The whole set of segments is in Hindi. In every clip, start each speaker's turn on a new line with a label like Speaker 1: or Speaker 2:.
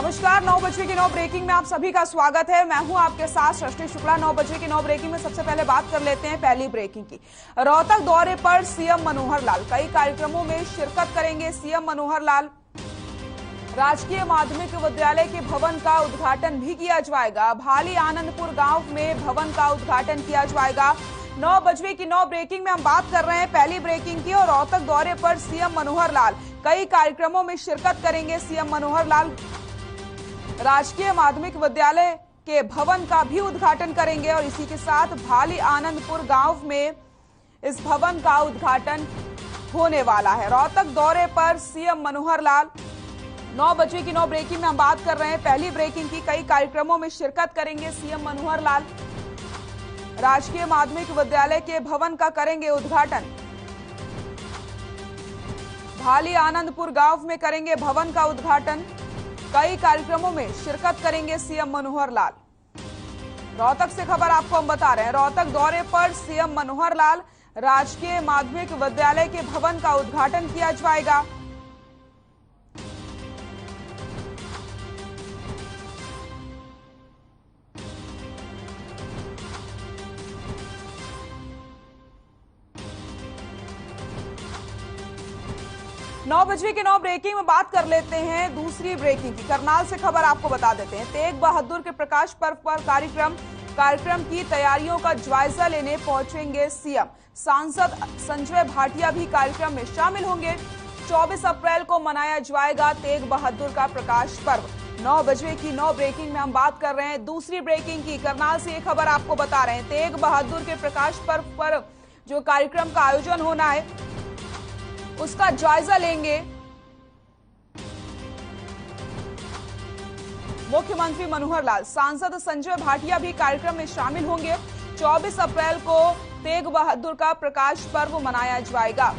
Speaker 1: नमस्कार, 9 बजे की 9 ब्रेकिंग में आप सभी का स्वागत है। मैं हूं आपके साथ सृष्टि शुक्ला। 9 बजे की 9 ब्रेकिंग में सबसे पहले बात कर लेते हैं पहली ब्रेकिंग की। रोहतक दौरे पर सीएम मनोहर लाल, कई कार्यक्रमों में शिरकत करेंगे सीएम मनोहर लाल। राजकीय माध्यमिक विद्यालय के भवन का उद्घाटन भी किया जाएगा। भाली आनंदपुर गांव में भवन का उद्घाटन किया जाएगा। 9 बजे की 9 ब्रेकिंग में हम बात कर रहे हैं पहली ब्रेकिंग की। और रोहतक दौरे पर सीएम मनोहर लाल, कई कार्यक्रमों में शिरकत करेंगे सीएम मनोहर लाल। राजकीय माध्यमिक विद्यालय के भवन का भी उद्घाटन करेंगे और इसी के साथ भाली आनंदपुर गांव में इस भवन का उद्घाटन होने वाला है। रोहतक दौरे पर सीएम मनोहर लाल। 9 बजे की 9 ब्रेकिंग में हम बात कर रहे हैं पहली ब्रेकिंग की। कई कार्यक्रमों में शिरकत करेंगे सीएम मनोहर लाल। राजकीय माध्यमिक विद्यालय के भवन का करेंगे उद्घाटन। भाली आनंदपुर गांव में करेंगे भवन का उद्घाटन। कई कार्यक्रमों में शिरकत करेंगे सीएम मनोहर लाल। रोहतक से खबर आपको हम बता रहे हैं। रोहतक दौरे पर सीएम मनोहर लाल, राजकीय माध्यमिक विद्यालय के भवन का उद्घाटन किया जाएगा। नौ बजे की 9 ब्रेकिंग में बात कर लेते हैं दूसरी ब्रेकिंग की। करनाल से खबर आपको बता देते हैं। तेग बहादुर के प्रकाश पर्व पर कार्यक्रम की तैयारियों का जायजा लेने पहुंचेंगे सीएम। सांसद संजय भाटिया भी कार्यक्रम में शामिल होंगे। 24 अप्रैल को मनाया जाएगा तेग बहादुर का प्रकाश पर्व। 9 बजे की 9 ब्रेकिंग में हम बात कर रहे हैं दूसरी ब्रेकिंग की। करनाल से ये खबर आपको बता रहे हैं। तेग बहादुर के प्रकाश पर्व पर जो कार्यक्रम का आयोजन होना है उसका जायजा लेंगे मुख्यमंत्री मनोहर लाल। सांसद संजय भाटिया भी कार्यक्रम में शामिल होंगे। 24 अप्रैल को तेग बहादुर का प्रकाश पर्व मनाया जाएगा।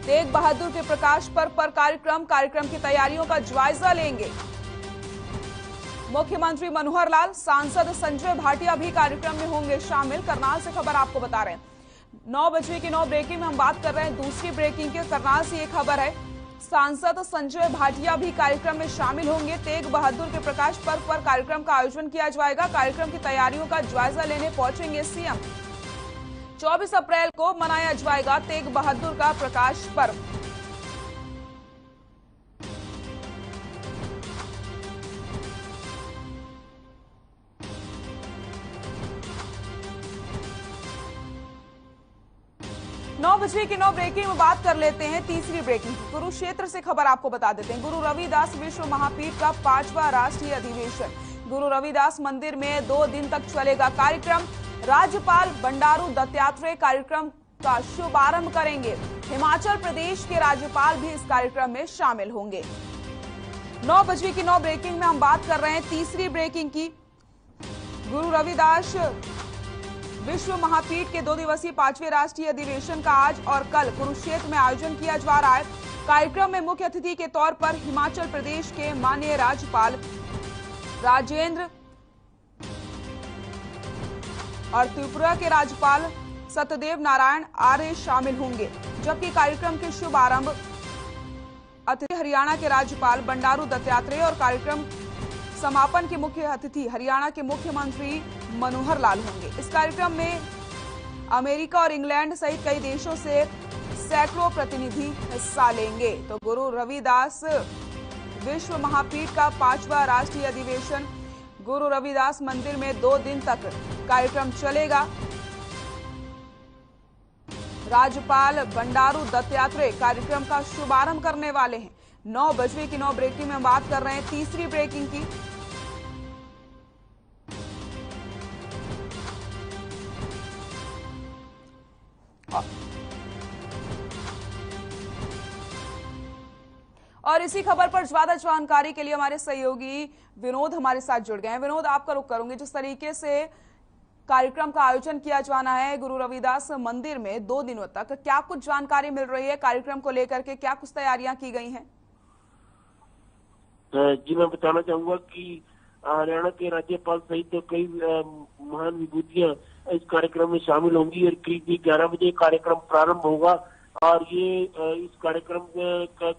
Speaker 1: तेग बहादुर के प्रकाश पर्व पर कार्यक्रम की तैयारियों का जायजा लेंगे मुख्यमंत्री मनोहर लाल। सांसद संजय भाटिया भी कार्यक्रम में होंगे शामिल। करनाल से खबर आपको बता रहे हैं। 9 बजे की 9 ब्रेकिंग में हम बात कर रहे हैं दूसरी ब्रेकिंग के। करनाल से ये खबर है, सांसद संजय भाटिया भी कार्यक्रम में शामिल होंगे। तेग बहादुर के प्रकाश पर्व पर कार्यक्रम का आयोजन किया जाएगा। कार्यक्रम की तैयारियों का जायजा लेने पहुंचेंगे सीएम। 24 अप्रैल को मनाया जाएगा तेग बहादुर का प्रकाश पर्व। नौ बजे की 9 ब्रेकिंग में बात कर लेते हैं तीसरी ब्रेकिंग की। कुरुक्षेत्र से खबर आपको बता देते हैं। गुरु रविदास विश्व महापीठ का 5वां राष्ट्रीय अधिवेशन गुरु रविदास मंदिर में 2 दिन तक चलेगा कार्यक्रम। राज्यपाल बंडारू दत्तात्रेय कार्यक्रम का शुभारंभ करेंगे। हिमाचल प्रदेश के राज्यपाल भी इस कार्यक्रम में शामिल होंगे। 9 बजे की 9 ब्रेकिंग में हम बात कर रहे हैं तीसरी ब्रेकिंग की। गुरु रविदास विश्व महापीठ के 2 दिवसीय 5वें राष्ट्रीय अधिवेशन का आज और कल कुरुक्षेत्र में आयोजन किया जा रहा है। कार्यक्रम में मुख्य अतिथि के तौर पर हिमाचल प्रदेश के माननीय राज्यपाल राजेंद्र और त्रिपुरा के राज्यपाल सत्यदेव नारायण आर्य शामिल होंगे। जबकि कार्यक्रम के शुभारंभ अतिथि हरियाणा के राज्यपाल बंडारू दत्तात्रेय और कार्यक्रम समापन के मुख्य अतिथि हरियाणा के मुख्यमंत्री मनोहर लाल होंगे। इस कार्यक्रम में अमेरिका और इंग्लैंड सहित कई देशों से सैकड़ों प्रतिनिधि हिस्सा लेंगे। तो गुरु रविदास विश्व महापीठ का 5वां राष्ट्रीय अधिवेशन गुरु रविदास मंदिर में 2 दिन तक कार्यक्रम चलेगा। राज्यपाल बंडारू दत्तात्रेय कार्यक्रम का शुभारंभ करने वाले हैं। 9 बजे की 9 ब्रेकिंग में बात कर रहे हैं तीसरी ब्रेकिंग की। और इसी खबर पर ज्यादा जानकारी के लिए हमारे सहयोगी विनोद हमारे साथ जुड़ गए हैं। विनोद, आपका रुख करूंगी। जिस तरीके से कार्यक्रम का आयोजन किया जाना है गुरु रविदास मंदिर में 2 दिनों तक, क्या कुछ जानकारी मिल रही है कार्यक्रम को लेकर के? क्या कुछ तैयारियां की गई हैं?
Speaker 2: जी, मैं बताना चाहूंगा कि हरियाणा के राज्यपाल सहित कई महान विभूतियां इस कार्यक्रम में शामिल होंगी और करीब 11 बजे कार्यक्रम प्रारंभ होगा। और ये इस कार्यक्रम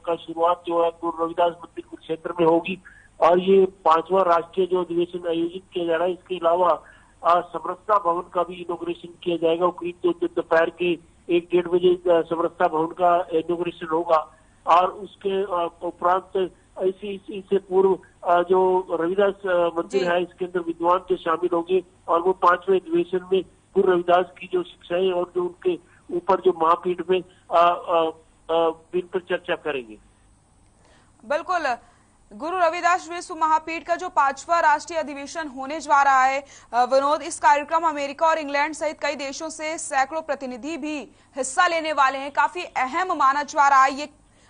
Speaker 2: का शुरुआत जो है गुरु रविदास मंदिर कुरुक्षेत्र में होगी। और ये 5वां राष्ट्रीय जो अधिवेशन आयोजित किया जा रहा है, इसके अलावा समरसता भवन का भी इनॉग्रेशन किया जाएगा। वो करीब दोपहर के 1-1:30 बजे समरसता भवन का इनॉग्रेशन होगा। और उसके उपरांत इससे पूर्व जो रविदास मंदिर है, इसके अंदर विद्वान जो शामिल होंगे और वो 5वें अधिवेशन में गुरु रविदास की जो शिक्षाएं और जो उनके ऊपर जो महापीठ में बिल पर चर्चा करेंगे।
Speaker 1: बिल्कुल, गुरु रविदास विश्व महापीठ का जो 5वां राष्ट्रीय अधिवेशन होने जा रहा है विनोद, इस कार्यक्रम अमेरिका और इंग्लैंड सहित कई देशों से सैकड़ों प्रतिनिधि भी हिस्सा लेने वाले हैं। काफी अहम माना जा रहा है ये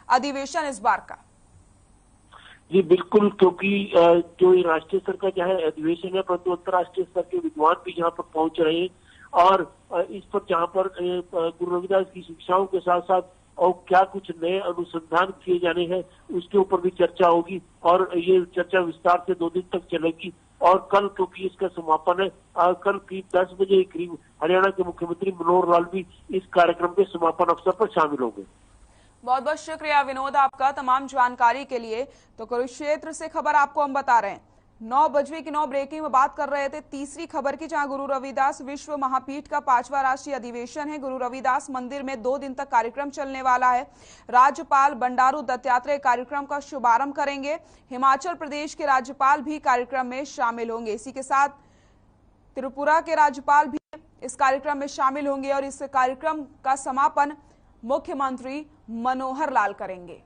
Speaker 1: अधिवेशन इस बार का।
Speaker 2: जी बिल्कुल, क्योंकि जो ये राष्ट्रीय स्तर का चाहे अधिवेशन है, परंतु अंतर्राष्ट्रीय स्तर के विद्वान भी यहाँ पर पहुंच रहे हैं। और इस पर जहाँ पर गुरु रविदास की शिक्षाओं के साथ साथ और क्या कुछ नए अनुसंधान किए जाने हैं, उसके ऊपर भी चर्चा होगी। और ये चर्चा विस्तार से 2 दिन तक चलेगी। और कल, क्योंकि इसका समापन है, कल करीब 10 बजे करीब हरियाणा के मुख्यमंत्री मनोहर लाल भी इस कार्यक्रम के समापन अवसर पर शामिल होंगे।
Speaker 1: बहुत बहुत शुक्रिया विनोद आपका तमाम जानकारी के लिए। तो कुरुक्षेत्र से खबर आपको हम बता रहे हैं। 9 बजे की 9 ब्रेकिंग में बात कर रहे थे तीसरी खबर की, जहां गुरु रविदास विश्व महापीठ का 5वां राष्ट्रीय अधिवेशन है। गुरु रविदास मंदिर में 2 दिन तक कार्यक्रम चलने वाला है। राज्यपाल बंडारू दत्तात्रेय कार्यक्रम का शुभारंभ करेंगे। हिमाचल प्रदेश के राज्यपाल भी कार्यक्रम में शामिल होंगे। इसी के साथ त्रिपुरा के राज्यपाल भी इस कार्यक्रम में शामिल होंगे और इस कार्यक्रम का समापन मुख्यमंत्री मनोहर लाल करेंगे।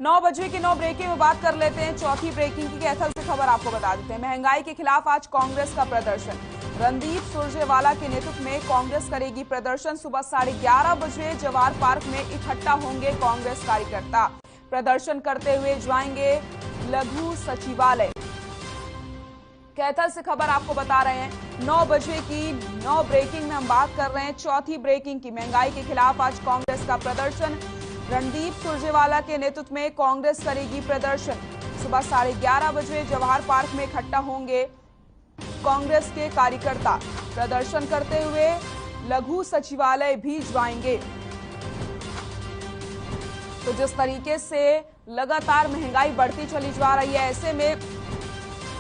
Speaker 1: नौ बजे की 9 ब्रेकिंग में बात कर लेते हैं चौथी ब्रेकिंग की। कैथल से खबर आपको बता देते हैं। महंगाई के खिलाफ आज कांग्रेस का प्रदर्शन। रणदीप सुरजेवाला के नेतृत्व में कांग्रेस करेगी प्रदर्शन। सुबह 11:30 बजे जवाहर पार्क में इकट्ठा होंगे कांग्रेस कार्यकर्ता। प्रदर्शन करते हुए जाएंगे लघु सचिवालय। कैथल से खबर आपको बता रहे हैं। 9 बजे की 9 ब्रेकिंग में हम बात कर रहे हैं चौथी ब्रेकिंग की। महंगाई के खिलाफ आज कांग्रेस का प्रदर्शन। रणदीप सुरजेवाला के नेतृत्व में कांग्रेस करेगी प्रदर्शन। सुबह 11:30 बजे जवाहर पार्क में इकट्ठा होंगे कांग्रेस के कार्यकर्ता। प्रदर्शन करते हुए लघु सचिवालय भी जाएंगे। तो जिस तरीके से लगातार महंगाई बढ़ती चली जा रही है, ऐसे में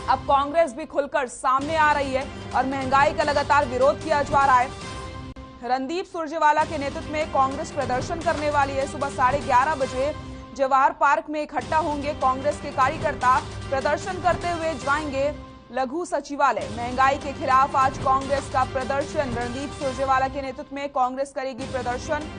Speaker 1: अब कांग्रेस भी खुलकर सामने आ रही है और महंगाई का लगातार विरोध किया जा रहा है। रणदीप सुरजेवाला के नेतृत्व में कांग्रेस प्रदर्शन करने वाली है। सुबह 11:30 बजे जवाहर पार्क में इकट्ठा होंगे कांग्रेस के कार्यकर्ता। प्रदर्शन करते हुए जाएंगे लघु सचिवालय। महंगाई के खिलाफ आज कांग्रेस का प्रदर्शन। रणदीप सुरजेवाला के नेतृत्व में कांग्रेस करेगी प्रदर्शन।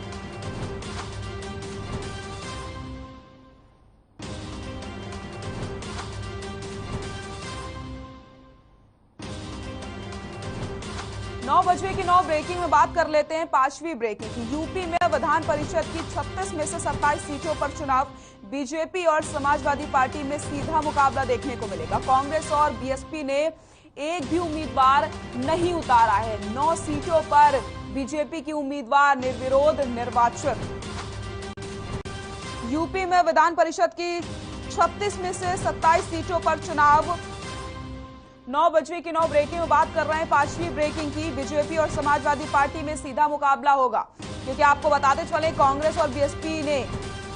Speaker 1: नौ बजे की 9 ब्रेकिंग में बात कर लेते हैं 5वीं ब्रेकिंग की। यूपी में विधान परिषद की 36 में से 27 सीटों पर चुनाव। बीजेपी और समाजवादी पार्टी में सीधा मुकाबला देखने को मिलेगा। कांग्रेस और बीएसपी ने एक भी उम्मीदवार नहीं उतारा है। 9 सीटों पर बीजेपी की उम्मीदवार निर्विरोध निर्वाचित। यूपी में विधान परिषद की 36 में से 27 सीटों पर चुनाव। 9 बजे की 9 ब्रेकिंग में बात कर रहे हैं 5वीं ब्रेकिंग की। बीजेपी और समाजवादी पार्टी में सीधा मुकाबला होगा, क्योंकि आपको बताते चले कांग्रेस और बीएसपी ने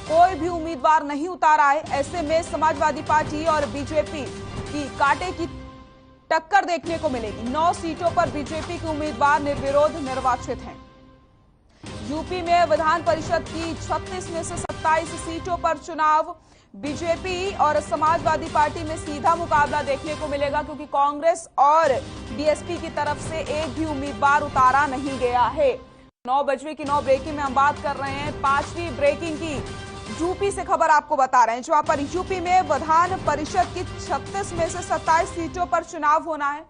Speaker 1: कोई भी उम्मीदवार नहीं उतारा है। ऐसे में समाजवादी पार्टी और बीजेपी की कांटे की टक्कर देखने को मिलेगी। 9 सीटों पर बीजेपी के उम्मीदवार निर्विरोध निर्वाचित हैं। यूपी में विधान परिषद की 36 में से 27 सीटों पर चुनाव। बीजेपी और समाजवादी पार्टी में सीधा मुकाबला देखने को मिलेगा, क्योंकि कांग्रेस और बीएसपी की तरफ से एक भी उम्मीदवार उतारा नहीं गया है। 9 बजे की 9 ब्रेकिंग में हम बात कर रहे हैं 5वीं ब्रेकिंग की। यूपी से खबर आपको बता रहे हैं, जहां पर यूपी में विधान परिषद की 36 में से 27 सीटों पर चुनाव होना है।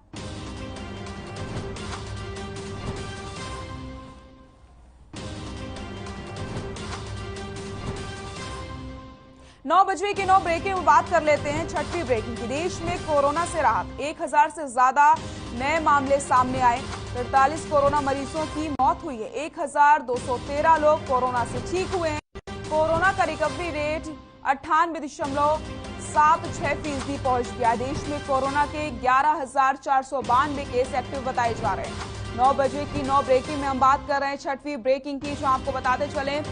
Speaker 1: नौ बजे की 9 ब्रेकिंग में बात कर लेते हैं 6वीं ब्रेकिंग की। देश में कोरोना से राहत। 1000 से ज्यादा नए मामले सामने आए। 43 कोरोना मरीजों की मौत हुई है। 1213 लोग कोरोना से ठीक हुए हैं। कोरोना का रिकवरी रेट 98.7 7.6% पहुंच गया। देश में कोरोना के 11,492 केस एक्टिव बताए जा रहे हैं। 9 बजे की 9 ब्रेकिंग में हम बात कर रहे हैं 6वीं ब्रेकिंग की, जो आपको बताते चले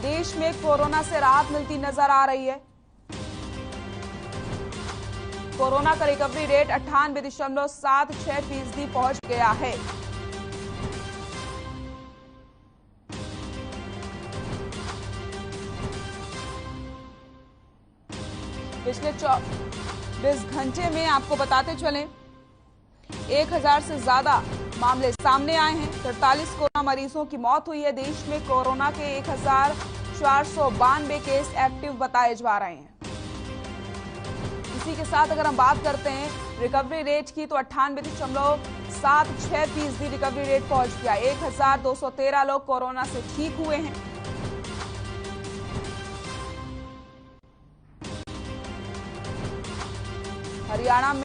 Speaker 1: देश में कोरोना से राहत मिलती नजर आ रही है। कोरोना का रिकवरी रेट 98.76% पहुंच गया है। पिछले 24 घंटे में आपको बताते चलें 1000 से ज्यादा मामले सामने आए हैं। 43 कोरोना मरीजों की मौत हुई है। देश में कोरोना के 1492 केस एक्टिव बताए जा रहे हैं। इसी के साथ अगर हम बात करते हैं रिकवरी रेट की, तो 98.76% रिकवरी रेट पहुंच गया। 1213 लोग कोरोना से ठीक हुए हैं। हरियाणा में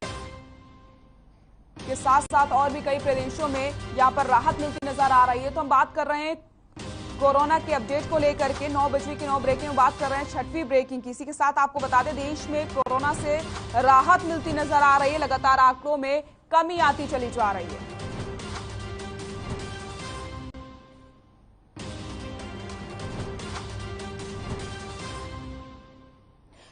Speaker 1: के साथ साथ और भी कई प्रदेशों में यहां पर राहत मिलती नजर आ रही है। तो हम बात कर रहे हैं कोरोना के अपडेट को लेकर के 9 बजे की 9 ब्रेकिंग में बात कर रहे हैं 6वीं ब्रेकिंग की। इसी के साथ आपको बता दें देश में कोरोना से राहत मिलती नजर आ रही है। लगातार आंकड़ों में कमी आती चली जा रही है।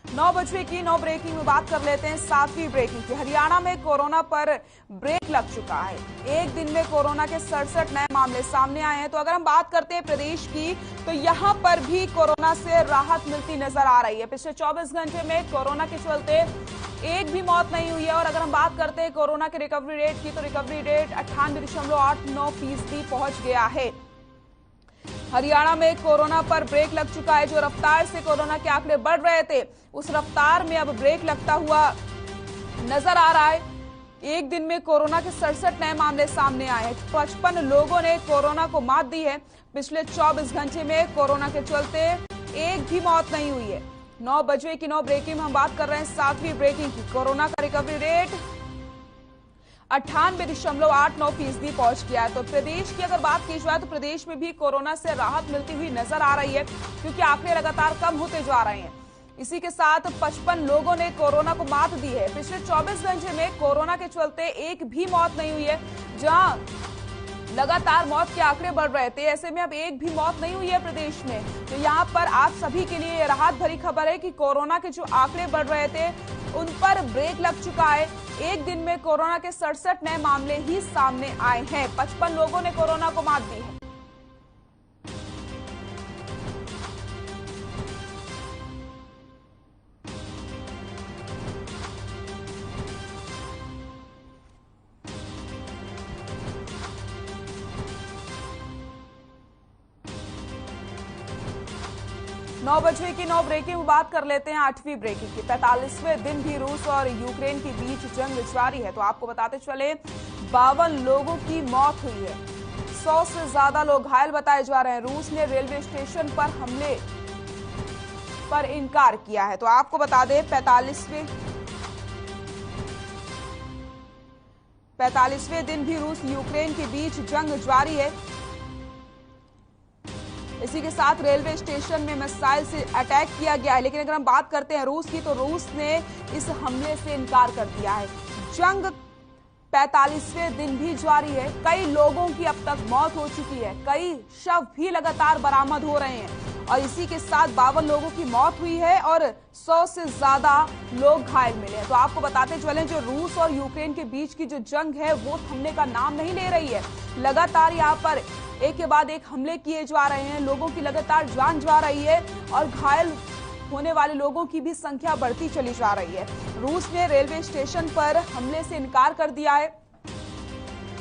Speaker 1: 9 बजे की 9 ब्रेकिंग में बात कर लेते हैं 7वीं ब्रेकिंग की। हरियाणा में कोरोना पर ब्रेक लग चुका है। एक दिन में कोरोना के 67 नए मामले सामने आए हैं। तो अगर हम बात करते हैं प्रदेश की, तो यहां पर भी कोरोना से राहत मिलती नजर आ रही है। पिछले 24 घंटे में कोरोना के चलते एक भी मौत नहीं हुई है। और अगर हम बात करते हैं कोरोना के रिकवरी रेट की, तो रिकवरी रेट 98.89% पहुंच गया है। हरियाणा में कोरोना पर ब्रेक लग चुका है। जो रफ्तार से कोरोना के आंकड़े बढ़ रहे थे, उस रफ्तार में अब ब्रेक लगता हुआ नजर आ रहा है। एक दिन में कोरोना के 67 नए मामले सामने आए हैं। 55 लोगों ने कोरोना को मात दी है। पिछले 24 घंटे में कोरोना के चलते एक भी मौत नहीं हुई है। 9 बजे की 9 ब्रेकिंग में हम बात कर रहे हैं 7वीं ब्रेकिंग की। कोरोना का रिकवरी रेट 98.89% पहुंच गया है। तो प्रदेश की अगर बात की जाए, तो प्रदेश में भी कोरोना से राहत मिलती हुई नजर आ रही है, क्योंकि आंकड़े लगातार कम होते जा रहे हैं। इसी के साथ 55 लोगों ने कोरोना को मात दी है। पिछले 24 घंटे में कोरोना के चलते एक भी मौत नहीं हुई है। जहां लगातार मौत के आंकड़े बढ़ रहे थे, ऐसे में अब एक भी मौत नहीं हुई है प्रदेश में। तो यहाँ पर आप सभी के लिए राहत भरी खबर है कि कोरोना के जो आंकड़े बढ़ रहे थे, उन पर ब्रेक लग चुका है। एक दिन में कोरोना के 67 नए मामले ही सामने आए हैं। 55 लोगों ने कोरोना को मात दी है। नौ बजे की 9 ब्रेकिंग में बात कर लेते हैं 8वीं ब्रेकिंग की। 45वें दिन भी रूस और यूक्रेन के बीच जंग जारी है। तो आपको बताते चले 52 लोगों की मौत हुई है। 100 से ज्यादा लोग घायल बताए जा रहे हैं। रूस ने रेलवे स्टेशन पर हमले पर इनकार किया है। तो आपको बता दें 45वें दिन भी रूस यूक्रेन के बीच जंग जारी है। इसी के साथ रेलवे स्टेशन में मिसाइल से अटैक किया गया है। लेकिन अगर हम बात करते हैं रूस की, तो रूस ने इस हमले से इनकार कर दिया है। जंग 45वें दिन भी जारी है। कई लोगों की अब तक मौत हो चुकी है। कई शव भी लगातार बरामद हो रहे हैं। और इसी के साथ 52 लोगों की मौत हुई है और 100 से ज्यादा लोग घायल मिले हैं। तो आपको बताते चलें, जो रूस और यूक्रेन के बीच की जो जंग है, वो थमने का नाम नहीं ले रही है। लगातार यहाँ पर एक के बाद एक हमले किए जा रहे हैं। लोगों की लगातार जान जा रही है और घायल होने वाले लोगों की भी संख्या बढ़ती चली जा रही है। रूस ने रेलवे स्टेशन पर हमले से इनकार कर दिया है।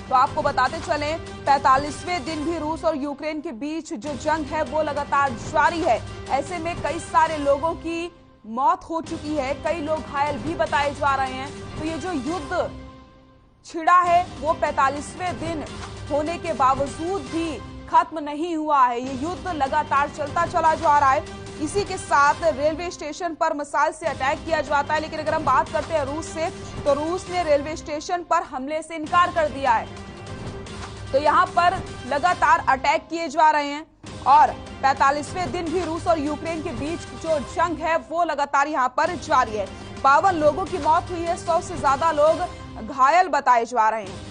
Speaker 1: तो आपको बताते चलें 45वें दिन भी रूस और यूक्रेन के बीच जो जंग है, वो लगातार जारी है। ऐसे में कई सारे लोगों की मौत हो चुकी है। कई लोग घायल भी बताए जा रहे हैं। तो ये जो युद्ध छिड़ा है, वो 45वें दिन होने के बावजूद भी खत्म नहीं हुआ है। ये युद्ध लगातार चलता चला जा रहा है। इसी के साथ रेलवे स्टेशन पर मिसाइल से अटैक किया जाता है। लेकिन अगर हम बात करते हैं रूस से, तो रूस ने रेलवे स्टेशन पर हमले से इनकार कर दिया है। तो यहाँ पर लगातार अटैक किए जा रहे हैं और 45वें दिन भी रूस और यूक्रेन के बीच जो जंग है, वो लगातार यहाँ पर जारी है। 52 लोगों की मौत हुई है, 100 से ज्यादा लोग घायल बताए जा रहे हैं।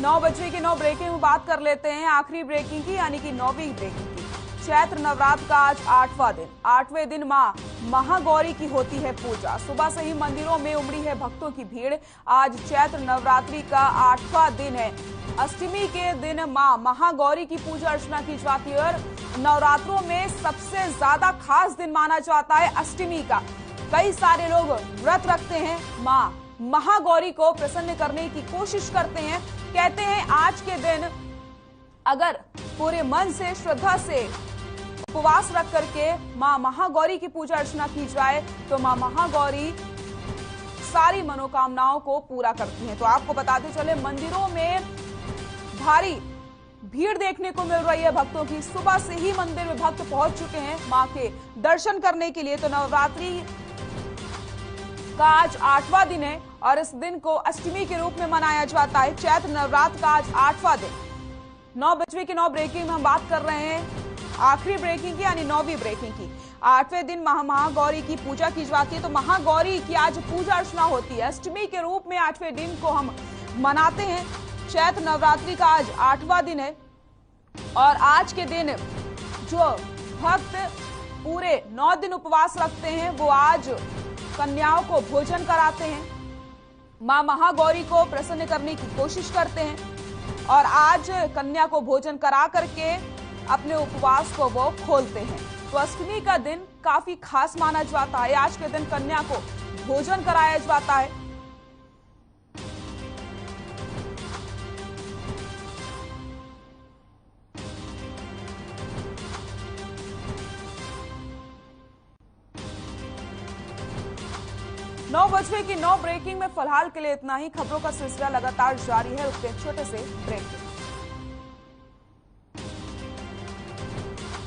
Speaker 1: नौ बजे की 9 ब्रेकिंग में बात कर लेते हैं आखिरी ब्रेकिंग की, यानी कि 9वीं ब्रेकिंग की। चैत्र नवरात्र का आज 8वां दिन। 8वें दिन मां महागौरी की होती है पूजा। सुबह से ही मंदिरों में उमड़ी है भक्तों की भीड़। आज चैत्र नवरात्रि का 8वां दिन है। अष्टमी के दिन मां महागौरी की पूजा अर्चना की जाती है और नवरात्रों में सबसे ज्यादा खास दिन माना जाता है अष्टमी का। कई सारे लोग व्रत रखते हैं, मां महागौरी को प्रसन्न करने की कोशिश करते हैं। कहते हैं आज के दिन अगर पूरे मन से, श्रद्धा से उपवास रख करके मां महागौरी की पूजा अर्चना की जाए तो मां महागौरी सारी मनोकामनाओं को पूरा करती हैं। तो आपको बताते चले, मंदिरों में भारी भीड़ देखने को मिल रही है भक्तों की। सुबह से ही मंदिर में भक्त पहुंच चुके हैं मां के दर्शन करने के लिए। तो नवरात्रि का आज 8वां दिन है और इस दिन को अष्टमी के रूप में मनाया जाता है। चैत्र नवरात्र का आज 8वां दिन। 9 बजे की 9 ब्रेकिंग में हम बात कर रहे हैं आखिरी ब्रेकिंग की, यानी 9वीं ब्रेकिंग की। 8वें दिन महागौरी की पूजा की जाती है। तो महागौरी की आज पूजा अर्चना होती है। अष्टमी के रूप में 8वें दिन को हम मनाते हैं। चैत्र नवरात्रि का आज 8वां दिन है और आज के दिन जो भक्त पूरे 9 दिन उपवास रखते हैं वो आज कन्याओं को भोजन कराते हैं, मां महागौरी को प्रसन्न करने की कोशिश करते हैं और आज कन्या को भोजन करा करके अपने उपवास को वो खोलते हैं। तो अष्टमी का दिन काफी खास माना जाता है। आज के दिन कन्या को भोजन कराया जाता है। नौ बजे की 9 ब्रेकिंग में फिलहाल के लिए इतना ही। खबरों का सिलसिला लगातार जारी है। रुकते हैं छोटे से ब्रेक।